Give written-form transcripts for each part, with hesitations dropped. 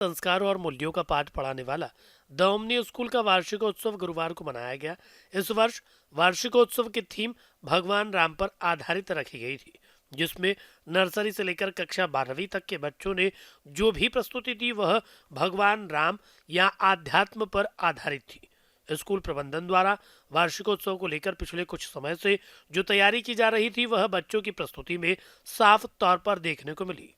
संस्कारों और मूल्यों का पाठ पढ़ाने वाला द ओमनी स्कूल का वार्षिकोत्सव गुरुवार को मनाया गया। इस वर्ष वार्षिकोत्सव की थीम भगवान राम पर आधारित रखी गई थी, जिसमें नर्सरी से लेकर कक्षा 12वीं तक के बच्चों ने जो भी प्रस्तुति दी वह भगवान राम या आध्यात्म पर आधारित थी। स्कूल प्रबंधन द्वारा वार्षिकोत्सव को लेकर पिछले कुछ समय से जो तैयारी की जा रही थी वह बच्चों की प्रस्तुति में साफ तौर पर देखने को मिली।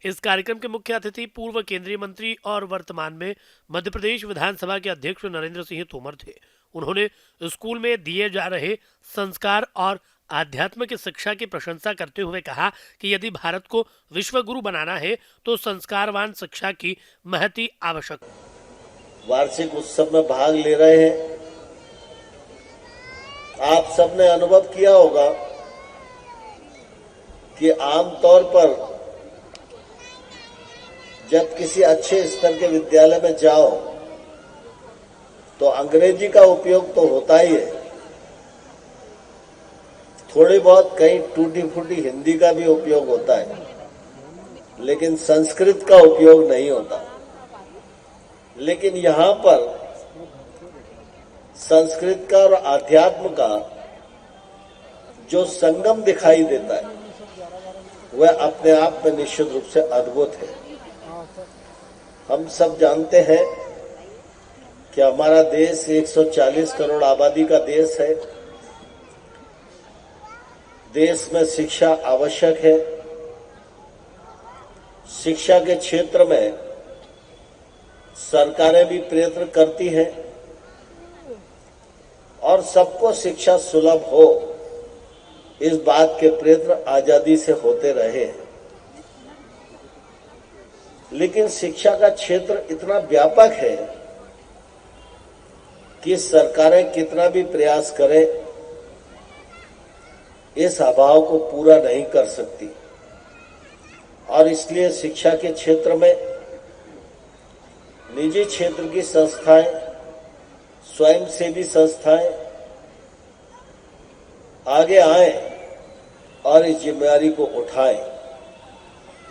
इस कार्यक्रम के मुख्य अतिथि पूर्व केंद्रीय मंत्री और वर्तमान में मध्य प्रदेश विधानसभा के अध्यक्ष नरेंद्र सिंह तोमर थे। उन्होंने स्कूल में दिए जा रहे संस्कार और आध्यात्म की शिक्षा की प्रशंसा करते हुए कहा कि यदि भारत को विश्व गुरु बनाना है तो संस्कारवान शिक्षा की महती आवश्यक। वार्षिक उत्सव में भाग ले रहे हैं। आप सबने अनुभव किया होगा कि आमतौर पर जब किसी अच्छे स्तर के विद्यालय में जाओ तो अंग्रेजी का उपयोग तो होता ही है, थोड़ी बहुत कहीं टूटी फूटी हिंदी का भी उपयोग होता है, लेकिन संस्कृत का उपयोग नहीं होता। लेकिन यहाँ पर संस्कृत का और आध्यात्म का जो संगम दिखाई देता है वह अपने आप में निश्चित रूप से अद्भुत है। हम सब जानते हैं कि हमारा देश 140 करोड़ आबादी का देश है। देश में शिक्षा आवश्यक है। शिक्षा के क्षेत्र में सरकारें भी प्रयत्न करती हैं और सबको शिक्षा सुलभ हो, इस बात के प्रयत्न आजादी से होते रहे हैं। लेकिन शिक्षा का क्षेत्र इतना व्यापक है कि सरकारें कितना भी प्रयास करें इस अभाव को पूरा नहीं कर सकती। और इसलिए शिक्षा के क्षेत्र में निजी क्षेत्र की संस्थाएं, स्वयंसेवी संस्थाएं आगे आएं और इस जिम्मेदारी को उठाएं।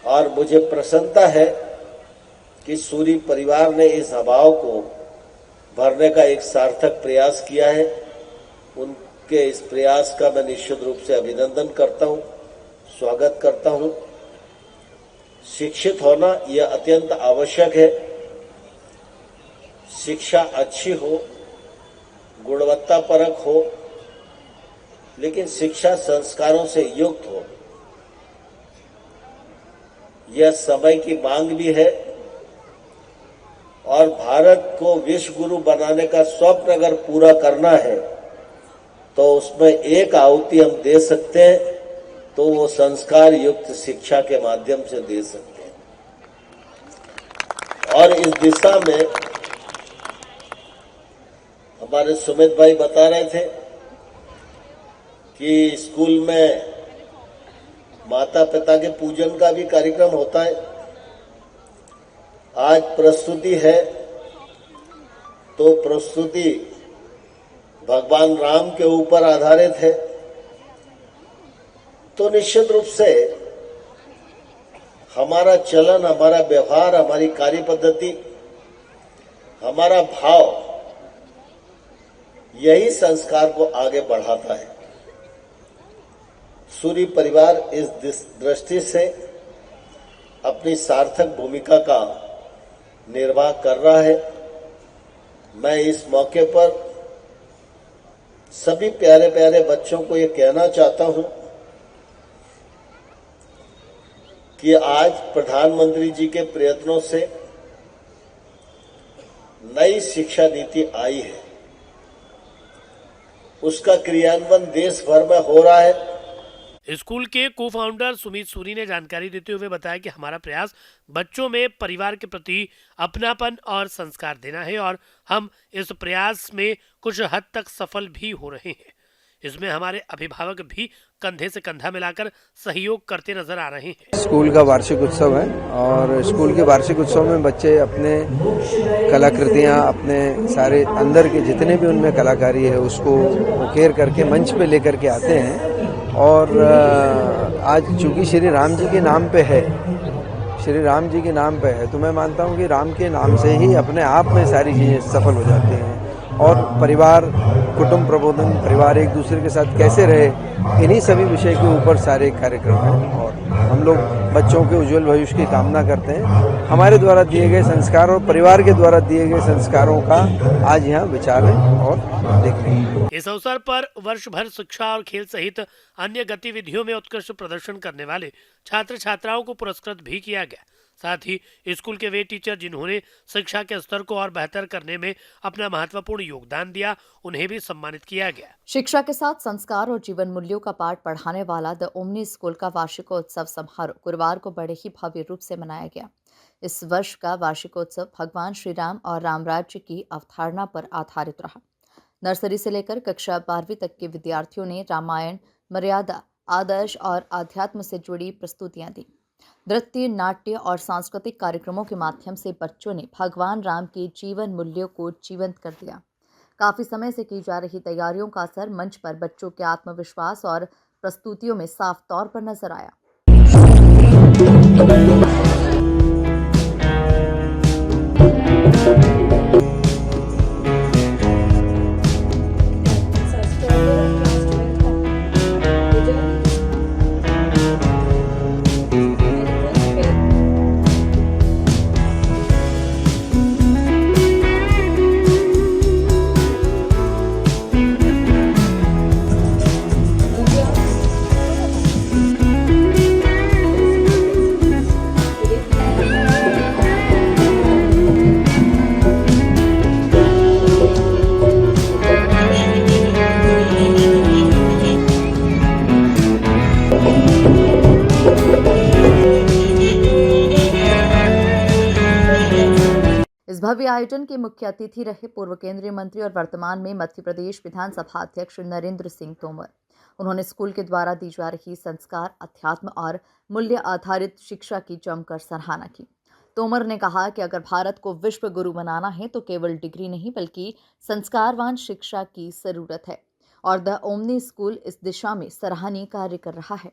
और मुझे प्रसन्नता है कि सूरी परिवार ने इस अभाव को भरने का एक सार्थक प्रयास किया है। उनके इस प्रयास का मैं निश्चित रूप से अभिनंदन करता हूं, स्वागत करता हूं। शिक्षित होना यह अत्यंत आवश्यक है। शिक्षा अच्छी हो, गुणवत्तापरक हो, लेकिन शिक्षा संस्कारों से युक्त हो, यह समय की मांग भी है। और भारत को विश्व गुरु बनाने का स्वप्न अगर पूरा करना है तो उसमें एक आहुति हम दे सकते हैं, तो वो संस्कार युक्त शिक्षा के माध्यम से दे सकते हैं। और इस दिशा में हमारे सुमित भाई बता रहे थे कि स्कूल में माता पिता के पूजन का भी कार्यक्रम होता है। आज प्रस्तुति है तो प्रस्तुति भगवान राम के ऊपर आधारित है, तो निश्चित रूप से हमारा चलन, हमारा व्यवहार, हमारी कार्य पद्धति, हमारा भाव यही संस्कार को आगे बढ़ाता है। सूरी परिवार इस दृष्टि से अपनी सार्थक भूमिका का निर्वाह कर रहा है। मैं इस मौके पर सभी प्यारे प्यारे बच्चों को ये कहना चाहता हूं कि आज प्रधानमंत्री जी के प्रयत्नों से नई शिक्षा नीति आई है, उसका क्रियान्वयन देश भर में हो रहा है। स्कूल के को फाउंडर सुमित सूरी ने जानकारी देते हुए बताया कि हमारा प्रयास बच्चों में परिवार के प्रति अपनापन और संस्कार देना है और हम इस प्रयास में कुछ हद तक सफल भी हो रहे हैं। इसमें हमारे अभिभावक भी कंधे से कंधा मिलाकर सहयोग करते नजर आ रहे हैं। स्कूल का वार्षिक उत्सव है और स्कूल के वार्षिक उत्सव में बच्चे अपने कलाकृतियाँ, अपने सारे अंदर के जितने भी उनमें कलाकारी है उसको उकेर करके मंच पे लेकर के आते हैं। और आज चूंकि श्री राम जी के नाम पे है, श्री राम जी के नाम पे है, तो मैं मानता हूँ कि राम के नाम से ही अपने आप में सारी चीज़ें सफल हो जाती हैं। और परिवार, कुटुंब प्रबोधन, परिवार एक दूसरे के साथ कैसे रहे, इन्हीं सभी विषय के ऊपर सारे कार्यक्रम हैं। और हम लोग बच्चों के उज्जवल भविष्य की कामना करते हैं। हमारे द्वारा दिए गए संस्कार और परिवार के द्वारा दिए गए संस्कारों का आज यहाँ विचार है और देखें। इस अवसर पर वर्ष भर शिक्षा और खेल सहित अन्य गतिविधियों में उत्कृष्ट प्रदर्शन करने वाले छात्र छात्राओं को पुरस्कृत भी किया गया। साथ ही स्कूल के वे टीचर जिन्होंने शिक्षा के स्तर को और बेहतर करने में अपना महत्वपूर्ण योगदान दिया, उन्हें भी सम्मानित किया गया। शिक्षा के साथ संस्कार और जीवन मूल्यों का पाठ पढ़ाने वाला द ओमनी स्कूल का वार्षिकोत्सव समारोह गुरुवार को बड़े ही भव्य रूप से मनाया गया। इस वर्ष का वार्षिकोत्सव भगवान श्री राम और रामराज्य की अवधारणा पर आधारित रहा। नर्सरी से लेकर कक्षा 12वीं तक के विद्यार्थियों ने रामायण, मर्यादा, आदर्श और आध्यात्म से जुड़ी प्रस्तुतियां दी। नृत्य, नाट्य और सांस्कृतिक कार्यक्रमों के माध्यम से बच्चों ने भगवान राम के जीवन मूल्यों को जीवंत कर दिया। काफी समय से की जा रही तैयारियों का असर मंच पर बच्चों के आत्मविश्वास और प्रस्तुतियों में साफ तौर पर नजर आया। इस भव्य आयोजन के मुख्य अतिथि रहे पूर्व केंद्रीय मंत्री और वर्तमान में मध्य प्रदेश विधानसभा अध्यक्ष नरेंद्र सिंह तोमर। उन्होंने स्कूल के द्वारा दी जा रही संस्कार, अध्यात्म और मूल्य आधारित शिक्षा की जमकर सराहना की। तोमर ने कहा कि अगर भारत को विश्व गुरु बनाना है तो केवल डिग्री नहीं बल्कि संस्कारवान शिक्षा की जरूरत है और द ओमनी स्कूल इस दिशा में सराहनीय कार्य कर रहा है।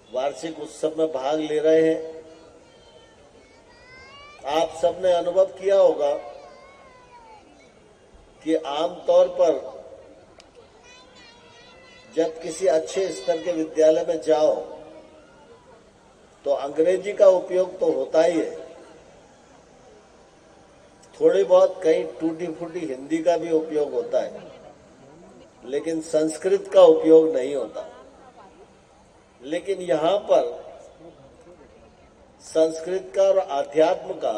वार्षिक उत्सव में भाग ले रहे हैं। आप सबने अनुभव किया होगा कि आमतौर पर जब किसी अच्छे स्तर के विद्यालय में जाओ तो अंग्रेजी का उपयोग तो होता ही है, थोड़ी बहुत कहीं टूटी फूटी हिंदी का भी उपयोग होता है, लेकिन संस्कृत का उपयोग नहीं होता। लेकिन यहाँ पर संस्कृत का और आध्यात्म का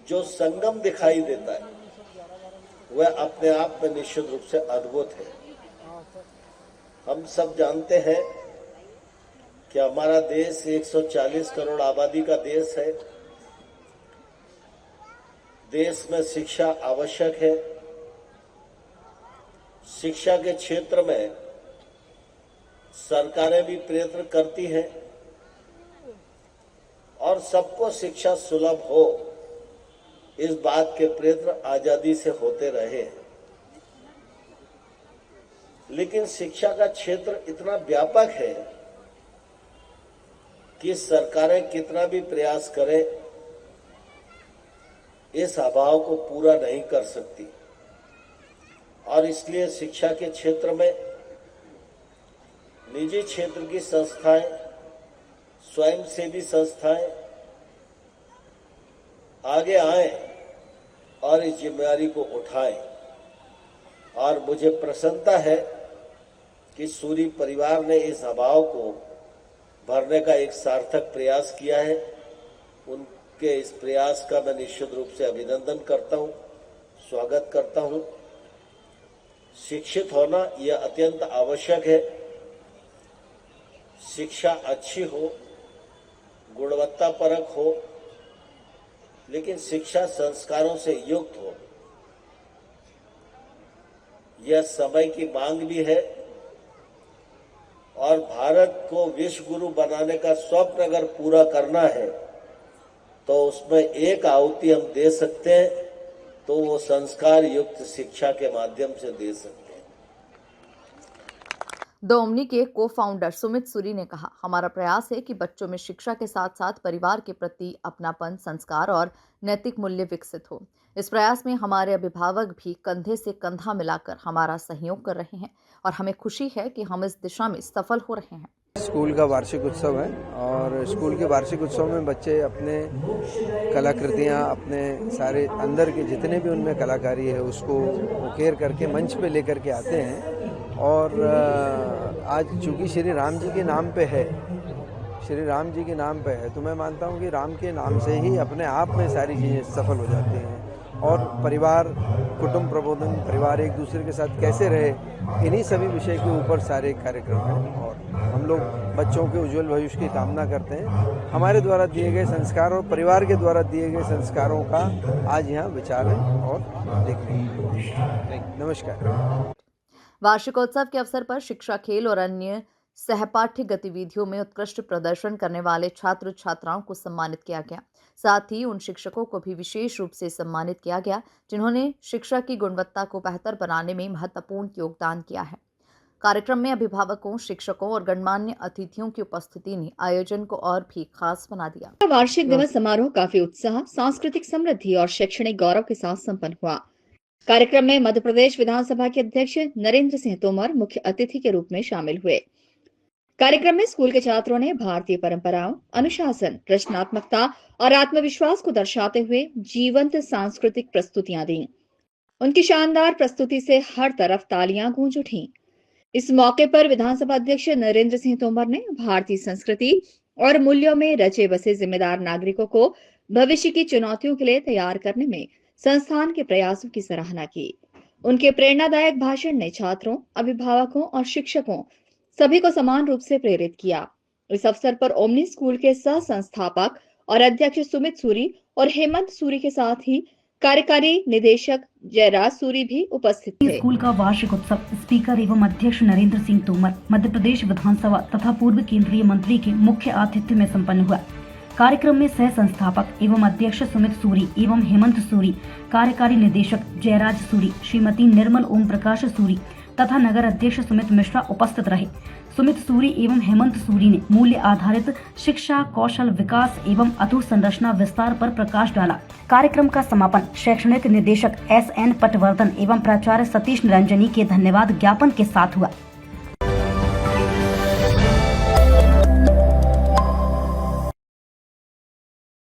जो संगम दिखाई देता है वह अपने आप में निश्चित रूप से अद्भुत है। हम सब जानते हैं कि हमारा देश 140 करोड़ आबादी का देश है। देश में शिक्षा आवश्यक है। शिक्षा के क्षेत्र में सरकारें भी प्रयत्न करती हैं और सबको शिक्षा सुलभ हो, इस बात के प्रयत्न आजादी से होते रहे हैं। लेकिन शिक्षा का क्षेत्र इतना व्यापक है कि सरकारें कितना भी प्रयास करें, इस अभाव को पूरा नहीं कर सकती। और इसलिए शिक्षा के क्षेत्र में निजी क्षेत्र की संस्थाएं, स्वयंसेवी संस्थाएं आगे आए और इस जिम्मेदारी को उठाएं। और मुझे प्रसन्नता है कि सूरी परिवार ने इस अभाव को भरने का एक सार्थक प्रयास किया है। उनके इस प्रयास का मैं निश्चित रूप से अभिनंदन करता हूं, स्वागत करता हूं। शिक्षित होना यह अत्यंत आवश्यक है। शिक्षा अच्छी हो, गुणवत्तापरक हो, लेकिन शिक्षा संस्कारों से युक्त हो, यह समय की मांग भी है। और भारत को विश्व गुरु बनाने का स्वप्न अगर पूरा करना है तो उसमें एक आहुति हम दे सकते हैं, तो वो संस्कार युक्त शिक्षा के माध्यम से दे सकते हैं। द ओमनी के को फाउंडर सुमित सूरी ने कहा, हमारा प्रयास है कि बच्चों में शिक्षा के साथ साथ परिवार के प्रति अपनापन, संस्कार और नैतिक मूल्य विकसित हो। इस प्रयास में हमारे अभिभावक भी कंधे से कंधा मिलाकर हमारा सहयोग कर रहे हैं और हमें खुशी है कि हम इस दिशा में सफल हो रहे हैं। स्कूल का वार्षिक उत्सव है और स्कूल के वार्षिक उत्सव में बच्चे अपने कलाकृतियाँ, अपने सारे अंदर के जितने भी उनमें कलाकारी है उसको उकेर करके मंच पे लेकर के आते हैं। और आज चूँकि श्री राम जी के नाम पे है, श्री राम जी के नाम पे है, तो मैं मानता हूँ कि राम के नाम से ही अपने आप में सारी चीज़ें सफल हो जाती हैं। और परिवार, कुटुंब प्रबोधन, परिवार एक दूसरे के साथ कैसे रहे, इन्हीं सभी विषय के ऊपर सारे कार्यक्रम हैं। और हम लोग बच्चों के उज्जवल भविष्य की कामना करते हैं। हमारे द्वारा दिए गए संस्कार और परिवार के द्वारा दिए गए संस्कारों का आज यहाँ विचार है और देखने। नमस्कार। वार्षिकोत्सव के अवसर पर शिक्षा, खेल और अन्य सहपाठ्य गतिविधियों में उत्कृष्ट प्रदर्शन करने वाले छात्र छात्राओं को सम्मानित किया गया। साथ ही उन शिक्षकों को भी विशेष रूप से सम्मानित किया गया जिन्होंने शिक्षा की गुणवत्ता को बेहतर बनाने में महत्वपूर्ण योगदान किया है। कार्यक्रम में अभिभावकों, शिक्षकों और गणमान्य अतिथियों की उपस्थिति ने आयोजन को और भी खास बना दिया। वार्षिक दिवस समारोह काफी उत्साह, सांस्कृतिक समृद्धि और शैक्षणिक गौरव के साथ संपन्न हुआ। कार्यक्रम में मध्य प्रदेश विधानसभा के अध्यक्ष नरेंद्र सिंह तोमर मुख्य अतिथि के रूप में शामिल हुए। कार्यक्रम में स्कूल के छात्रों ने भारतीय परंपराओं, अनुशासन, रचनात्मकता और आत्मविश्वास को दर्शाते हुए जीवंत सांस्कृतिक प्रस्तुतियां दी। उनकी शानदार प्रस्तुति से हर तरफ तालियां गूंज उठी। इस मौके पर विधानसभा अध्यक्ष नरेंद्र सिंह तोमर ने भारतीय संस्कृति और मूल्यों में रचे बसे जिम्मेदार नागरिकों को भविष्य की चुनौतियों के लिए तैयार करने में संस्थान के प्रयासों की सराहना की। उनके प्रेरणादायक भाषण ने छात्रों, अभिभावकों और शिक्षकों सभी को समान रूप से प्रेरित किया। इस अवसर पर ओमनी स्कूल के सह संस्थापक और अध्यक्ष सुमित सूरी और हेमंत सूरी के साथ ही कार्यकारी निदेशक जयराज सूरी भी उपस्थित थे। स्कूल का वार्षिक उत्सव स्पीकर एवं अध्यक्ष नरेंद्र सिंह तोमर, मध्य प्रदेश विधानसभा तथा पूर्व केंद्रीय मंत्री के मुख्य आतिथ्य में संपन्न हुआ। कार्यक्रम में सह संस्थापक एवं अध्यक्ष सुमित सूरी एवं हेमंत सूरी, कार्यकारी निदेशक जयराज सूरी, श्रीमती निर्मल ओम प्रकाश सूरी तथा नगर अध्यक्ष सुमित मिश्रा उपस्थित रहे। सुमित सूरी एवं हेमंत सूरी ने मूल्य आधारित शिक्षा, कौशल विकास एवं अधोसंरचना विस्तार पर प्रकाश डाला। कार्यक्रम का समापन शैक्षणिक निदेशक SN पटवर्धन एवं प्राचार्य सतीश निरंजनी के धन्यवाद ज्ञापन के साथ हुआ।